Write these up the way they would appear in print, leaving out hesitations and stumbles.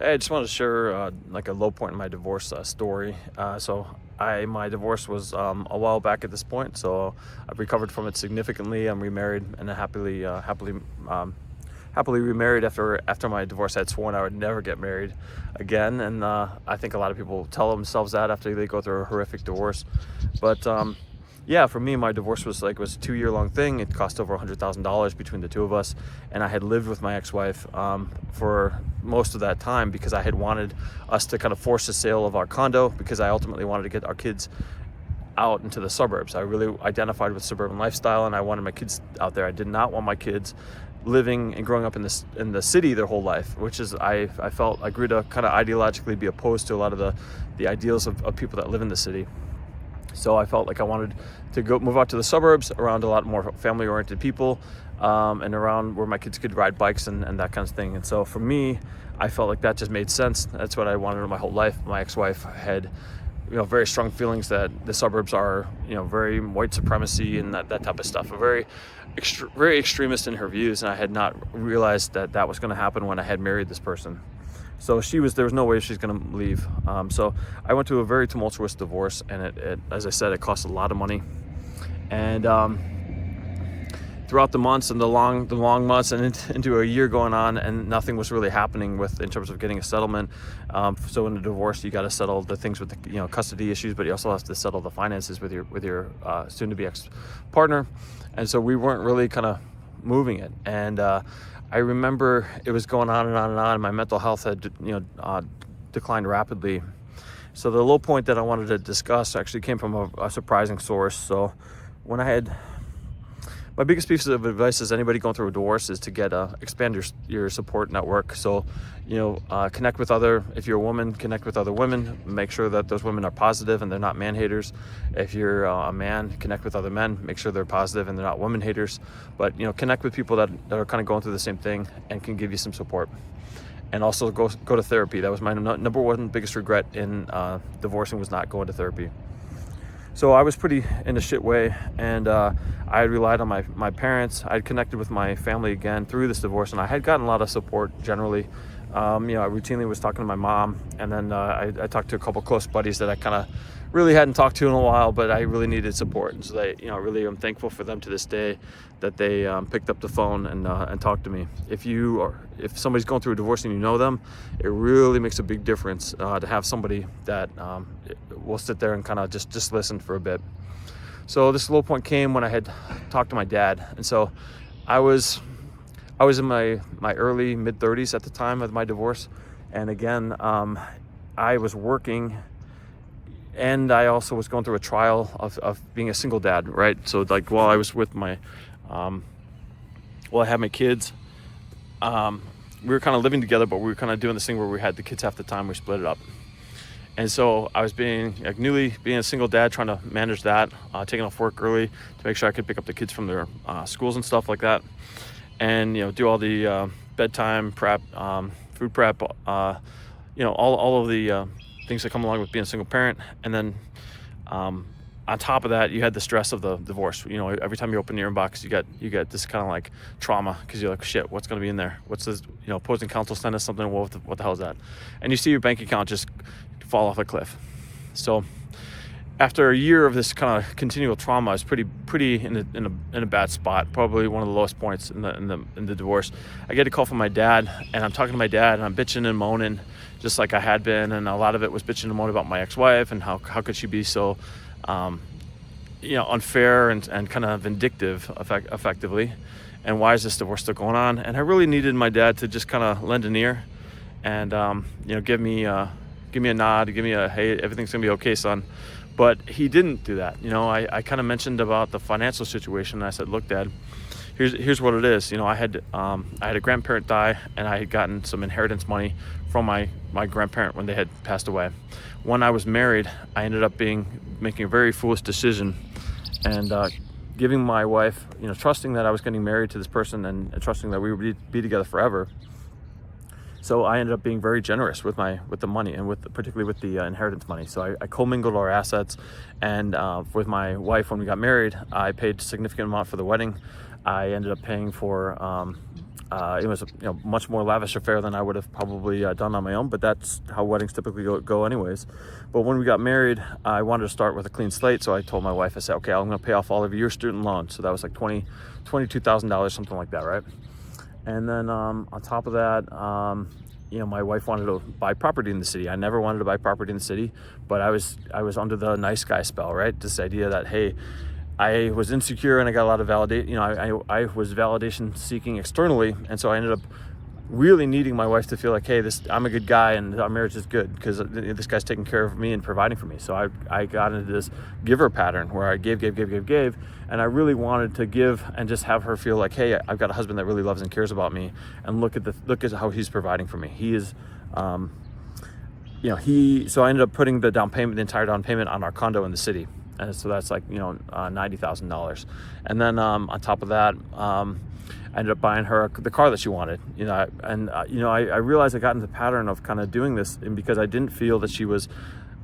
Hey, I just wanted to share like a low point in my divorce story. My divorce was a while back at this point, so I've recovered from it significantly. I'm remarried and happily remarried after my divorce. I had sworn I would never get married again, and I think a lot of people tell themselves that after they go through a horrific divorce. But yeah, for me, my divorce was a 2-year long thing. It cost over $100,000 between the two of us, and I had lived with my ex-wife for most of that time because I had wanted us to kind of force the sale of our condo because I ultimately wanted to get our kids out into the suburbs. I really identified with suburban lifestyle, and I wanted my kids out there. I did not want my kids living and growing up in the city their whole life, which is I felt I grew to kind of ideologically be opposed to a lot of the ideals of people that live in the city. So I felt like I wanted to move out to the suburbs around a lot more family-oriented people, and around where my kids could ride bikes and that kind of thing. And so for me, I felt like that just made sense. That's what I wanted my whole life. My ex-wife had, very strong feelings that the suburbs are, very white supremacy and that type of stuff. Very extremist in her views, and I had not realized that was going to happen when I had married this person. So there was no way she's going to leave. So I went to a very tumultuous divorce, and it, as I said, it cost a lot of money. And throughout the months and the long months and into a year going on, and nothing was really happening in terms of getting a settlement. So in a divorce, you got to settle the things with the custody issues, but you also have to settle the finances with your soon-to-be ex-partner. And so we weren't really kind of moving it. And I remember it was going on and on and on. My mental health had declined rapidly. So the low point that I wanted to discuss actually came from a surprising source. So when my biggest piece of advice is anybody going through a divorce is to expand your support network. So, connect with if you're a woman, connect with other women, make sure that those women are positive and they're not man haters. If you're a man, connect with other men, make sure they're positive and they're not women haters. But, connect with people that are kind of going through the same thing and can give you some support. And also go to therapy. That was my number one biggest regret in divorcing, was not going to therapy. So I was pretty in a shit way, and I had relied on my parents. I had connected with my family again through this divorce, and I had gotten a lot of support generally. I routinely was talking to my mom, and then I talked to a couple close buddies that I kind of really hadn't talked to in a while, but I really needed support. And so really I'm thankful for them to this day that they picked up the phone and talked to me. If somebody's going through a divorce and you know them, it really makes a big difference to have somebody that will sit there and kind of just listen for a bit. So this low point came when I had talked to my dad, and so I was in my early mid-30s at the time of my divorce, and again I was working, and I also was going through a trial of being a single dad, right? So while I was with I had my kids, we were kind of living together, but we were kind of doing this thing where we had the kids half the time, we split it up. And so I was being a single dad, trying to manage that, taking off work early to make sure I could pick up the kids from their schools and stuff like that, and do all the bedtime prep, food prep, all of the things that come along with being a single parent. And then on top of that, you had the stress of the divorce. Every time you open your inbox, you get this kind of like trauma, because you're like, shit, what's going to be in there? What's this? Opposing counsel sent us something. What the hell is that? And you see your bank account just fall off a cliff. So after a year of this kind of continual trauma, I was pretty in a bad spot. Probably one of the lowest points in the divorce. I get a call from my dad, and I'm talking to my dad, and I'm bitching and moaning, just like I had been. And a lot of it was bitching and moaning about my ex-wife and how could she be so unfair and kind of vindictive, effectively, and why is this divorce still going on? And I really needed my dad to just kind of lend an ear and give me a nod, give me a, hey, everything's gonna be okay, son. But he didn't do that. I kind of mentioned about the financial situation, and I said, look, Dad, here's what it is. I had a grandparent die, and I had gotten some inheritance money from my grandparent when they had passed away. When I was married, I ended up making a very foolish decision and giving my wife, trusting that I was getting married to this person and trusting that we would be together forever. So I ended up being very generous with the money, and particularly with the inheritance money. So I commingled our assets, and with my wife, when we got married, I paid a significant amount for the wedding. I ended up paying for It was much more lavish affair than I would have probably done on my own, but that's how weddings typically go anyways. But when we got married, I wanted to start with a clean slate, so I told my wife, I said, okay, I'm going to pay off all of your student loans. So that was like $22,000, something like that, right? And then on top of that, my wife wanted to buy property in the city. I never wanted to buy property in the city, but I was under the nice guy spell, right? This idea that, hey, I was insecure and I got a lot of I was validation seeking externally. And so I ended up really needing my wife to feel like, hey, I'm a good guy and our marriage is good because this guy's taking care of me and providing for me. So I got into this giver pattern where I gave. And I really wanted to give and just have her feel like, hey, I've got a husband that really loves and cares about me. And look at how he's providing for me. He is, so I ended up putting the entire down payment on our condo in the city. And so that's like, $90,000. And then on top of that, I ended up buying her the car that she wanted, I realized I got into the pattern of kind of doing this, and because I didn't feel that she was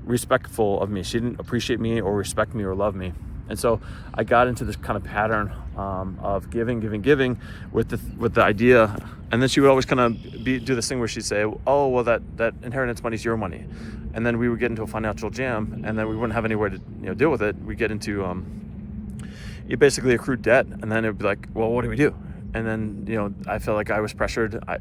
respectful of me. She didn't appreciate me or respect me or love me. And so I got into this kind of pattern of giving with the idea. And then she would always kind of do this thing where she'd say, oh, well, that inheritance money's your money. And then we would get into a financial jam, and then we wouldn't have anywhere to deal with it. We get into you basically accrued debt, and then it'd be like, well, what do we do? And then I felt like I was pressured. I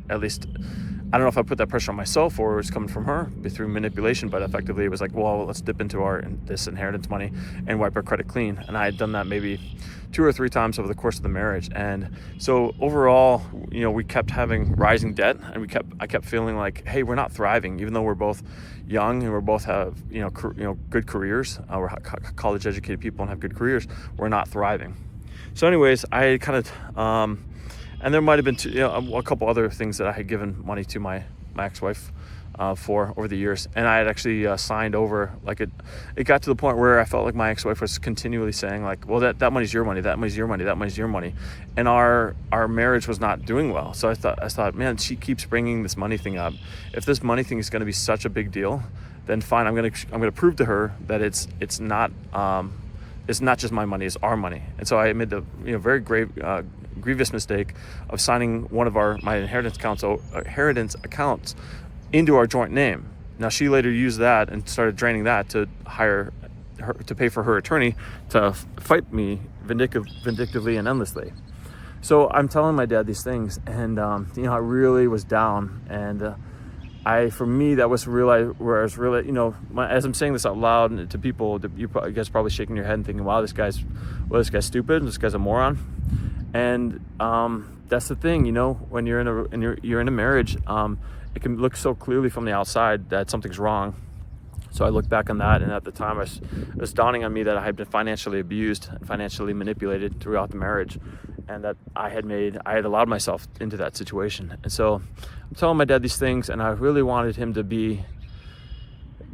don't know if I put that pressure on myself or it was coming from her through manipulation, but effectively it was like, well, let's dip into this inheritance money and wipe our credit clean. And I had done that maybe 2 or 3 times over the course of the marriage. And so overall, we kept having rising debt, and I kept feeling like, hey, we're not thriving, even though we're both young and we both have, good careers. We're college educated people and have good careers. We're not thriving. So anyways, I kind of, and there might have been a couple other things that I had given money to my ex-wife for over the years. And I had actually signed over, like it got to the point where I felt like my ex-wife was continually saying like, well, that money's your money, that money's your money, that money's your money. And our marriage was not doing well. So I thought, man, she keeps bringing this money thing up. If this money thing is going to be such a big deal, then fine, I'm going to prove to her that it's not just my money, it's our money. And so I made the very grievous mistake of signing one of my inheritance accounts into our joint name. Now she later used that and started draining that to hire her to pay for her attorney to fight me vindictively and endlessly. So I'm telling my dad these things, and I really was down, and for me that was where I was really, as I'm saying this out loud to people, you guys probably shaking your head and thinking, wow, this guy's stupid, this guy's a moron. And that's the thing, when you're in a marriage, it can look so clearly from the outside that something's wrong. So I look back on that, and at the time it was dawning on me that I had been financially abused and financially manipulated throughout the marriage, and that I had allowed myself into that situation. And so I'm telling my dad these things, and I really wanted him to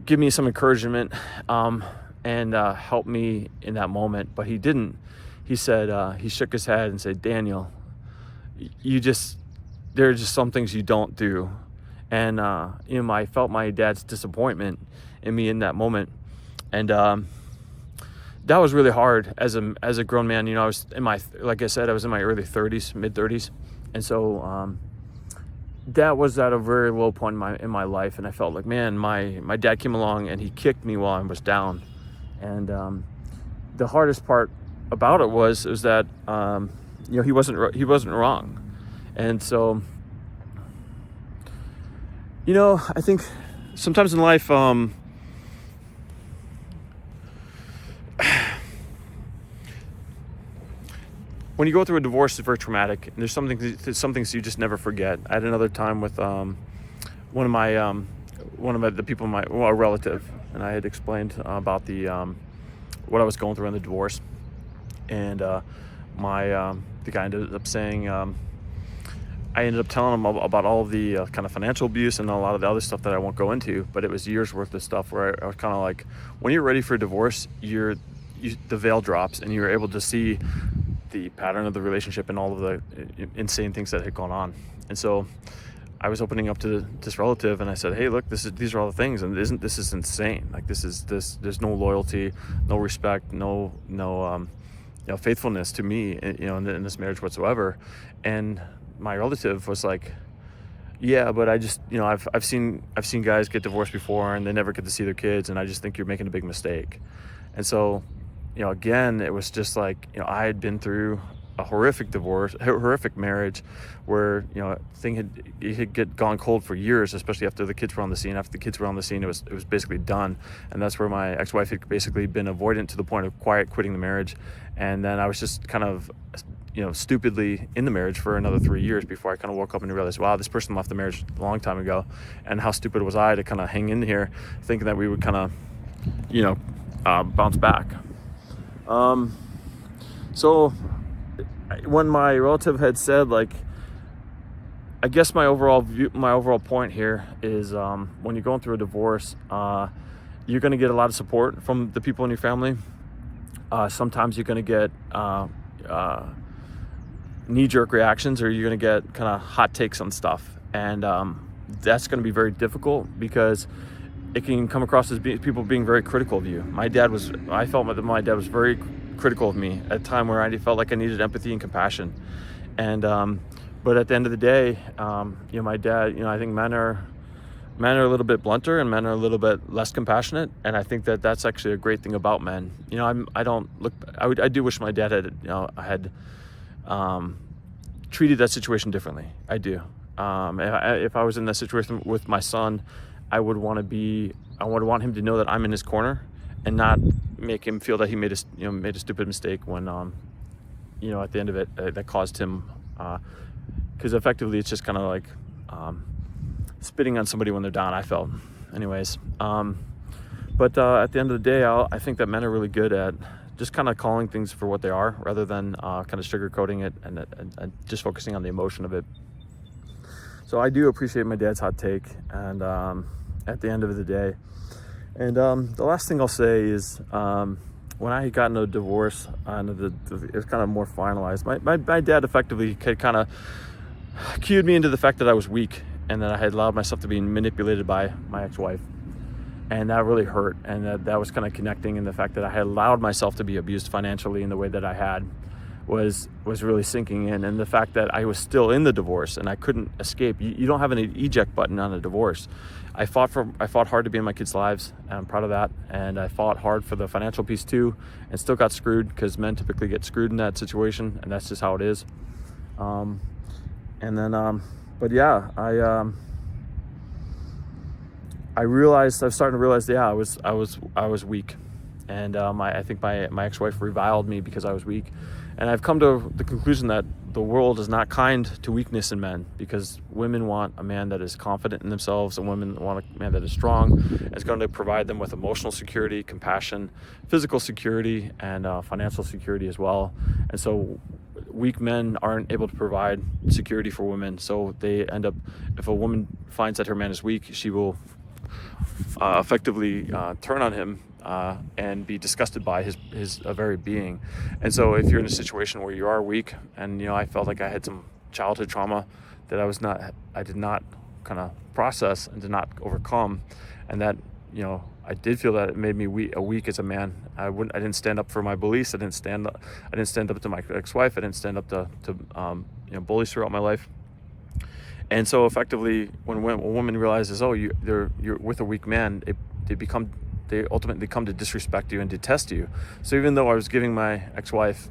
give me some encouragement and help me in that moment, but he didn't. He said, he shook his head and said, Daniel, there are just some things you don't do. And, I felt my dad's disappointment in me in that moment. And that was really hard as a grown man. I was like I said, I was in my early 30s, mid 30s. And so that was at a very low point in my life. And I felt like, man, my dad came along and he kicked me while I was down. And the hardest part about it was that he wasn't wrong. And so I think sometimes in life when you go through a divorce, it's very traumatic, and there's some things you just never forget. I had another time with one of the people, a relative, and I had explained about what I was going through in the divorce. And the guy ended up saying, I ended up telling him about all of the kind of financial abuse and a lot of the other stuff that I won't go into, but it was years worth of stuff where I was kind of like, when you're ready for a divorce, the veil drops and you're able to see the pattern of the relationship and all of the insane things that had gone on. And so I was opening up to this relative, and I said, hey, look, these are all the things, and this is insane. Like there's no loyalty, no respect, no faithfulness to me, in this marriage whatsoever. And my relative was like, yeah, but I just, I've seen guys get divorced before and they never get to see their kids, and I just think you're making a big mistake. And so, again, it was just like, I had been through a horrific divorce, horrific marriage, where it had gone cold for years, especially after the kids were on the scene. After the kids were on the scene, it was basically done, and that's where my ex-wife had basically been avoidant to the point of quiet quitting the marriage, and then I was just kind of stupidly in the marriage for another 3 years before I kind of woke up and realized, wow, this person left the marriage a long time ago, and how stupid was I to kind of hang in here thinking that we would kind of bounce back. So when my relative had said, like, I guess my overall point here is, when you're going through a divorce, you're going to get a lot of support from the people in your family. Sometimes you're going to get knee-jerk reactions, or you're going to get kind of hot takes on stuff, and that's going to be very difficult because it can come across as people being very critical of you. I felt that my dad was very critical of me at a time where I felt like I needed empathy and compassion. And but at the end of the day, my dad, I think men are a little bit blunter and men are a little bit less compassionate, and I think that that's actually a great thing about men. I do wish my dad had treated that situation differently. I do. If I was in that situation with my son, I would want him to know that I'm in his corner and not make him feel that he made a stupid mistake when, at the end of it, that caused him, because effectively it's just kind of like spitting on somebody when they're down, I felt. Anyways, but at the end of the day, I think that men are really good at just kind of calling things for what they are, rather than kind of sugarcoating it and just focusing on the emotion of it. So I do appreciate my dad's hot take, and at the end of the day. And the last thing I'll say is, when I had gotten a divorce, and it was kind of more finalized, my dad effectively kind of cued me into the fact that I was weak and that I had allowed myself to be manipulated by my ex-wife. And that really hurt, and that was kind of connecting, and the fact that I had allowed myself to be abused financially in the way that I had was really sinking in, and the fact that I was still in the divorce and I couldn't escape. You don't have an eject button on a divorce. I fought hard to be in my kids' lives, and I'm proud of that, and I fought hard for the financial piece too, and still got screwed, because men typically get screwed in that situation, and that's just how it is. But yeah, I was starting to realize, yeah, I was weak, and I think my ex-wife reviled me because I was weak, and I've come to the conclusion that the world is not kind to weakness in men, because women want a man that is confident in themselves, and women want a man that is strong, is going to provide them with emotional security, compassion, physical security, and financial security as well. And so weak men aren't able to provide security for women, so they end up, if a woman finds that her man is weak, she will effectively turn on him and be disgusted by his very being. And so if you're in a situation where you are weak, and I felt like I had some childhood trauma that I did not kind of process and did not overcome, and that I did feel that it made me weak as a man. I didn't stand up for my beliefs. I didn't stand up to my ex-wife. I didn't stand up to bullies throughout my life. And so effectively, when a woman realizes, oh, you're with a weak man, they ultimately come to disrespect you and detest you. So even though I was giving my ex-wife,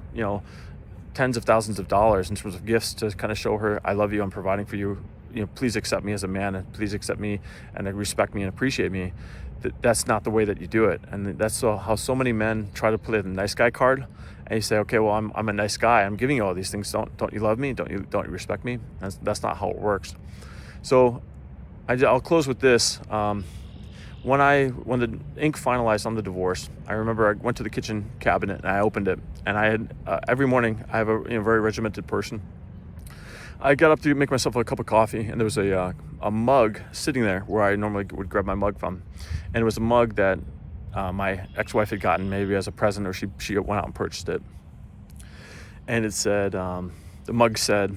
tens of thousands of dollars in terms of gifts to kind of show her, I love you, I'm providing for you, please accept me as a man, and please accept me and respect me and appreciate me, that's not the way that you do it. And that's how so many men try to play the nice guy card. And you say, okay, well, I'm a nice guy, I'm giving you all these things. Don't you love me? Don't you respect me? That's not how it works. So I'll close with this. When the ink finalized on the divorce, I remember I went to the kitchen cabinet and I opened it, and I had every morning, I have a very regimented person. I got up to make myself a cup of coffee, and there was a mug sitting there where I normally would grab my mug from, and it was a mug that my ex-wife had gotten maybe as a present, or she went out and purchased it. And it said, the mug said,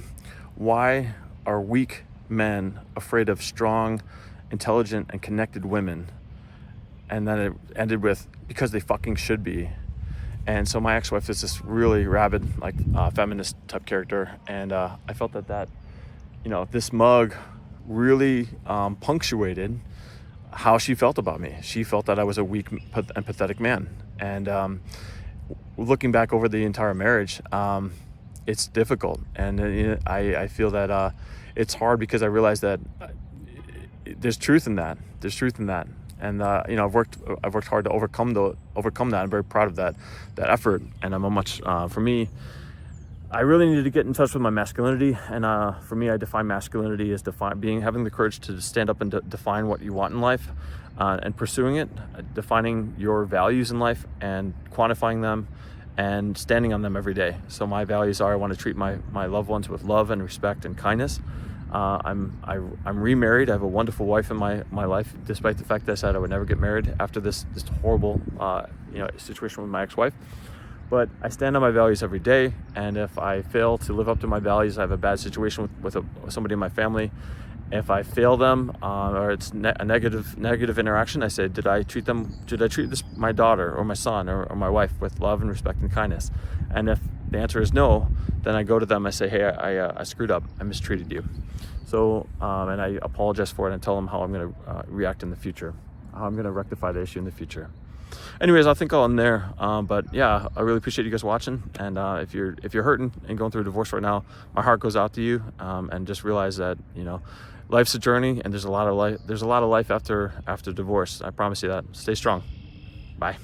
"Why are weak men afraid of strong, intelligent, and connected women?" And then it ended with, "Because they fucking should be." And so my ex-wife is this really rabid, feminist type character, and I felt that this mug really punctuated how she felt about me. She felt that I was a weak and pathetic man. And looking back over the entire marriage, it's difficult. And I feel that it's hard because I realize that there's truth in that. There's truth in that. And I've worked hard to overcome that. I'm very proud of that effort. And for me, I really need to get in touch with my masculinity. And for me, I define masculinity as having the courage to stand up and define what you want in life, and pursuing it, defining your values in life and quantifying them and standing on them every day. So my values are: I want to treat my loved ones with love and respect and kindness. I'm remarried. I have a wonderful wife in my life, despite the fact that I said I would never get married after this horrible situation with my ex-wife. But I stand on my values every day, and if I fail to live up to my values, I have a bad situation with somebody in my family. If I fail them, or it's a negative interaction, I say, did I treat my daughter or my son or my wife with love and respect and kindness? And if the answer is no, then I go to them. I say, hey, I screwed up. I mistreated you. So, and I apologize for it and tell them how I'm going to react in the future, how I'm going to rectify the issue in the future. Anyways, I think I'll end there. But yeah, I really appreciate you guys watching. And if you're hurting and going through a divorce right now, my heart goes out to you. And just realize that life's a journey, and there's a lot of life after divorce. I promise you that. Stay strong. Bye.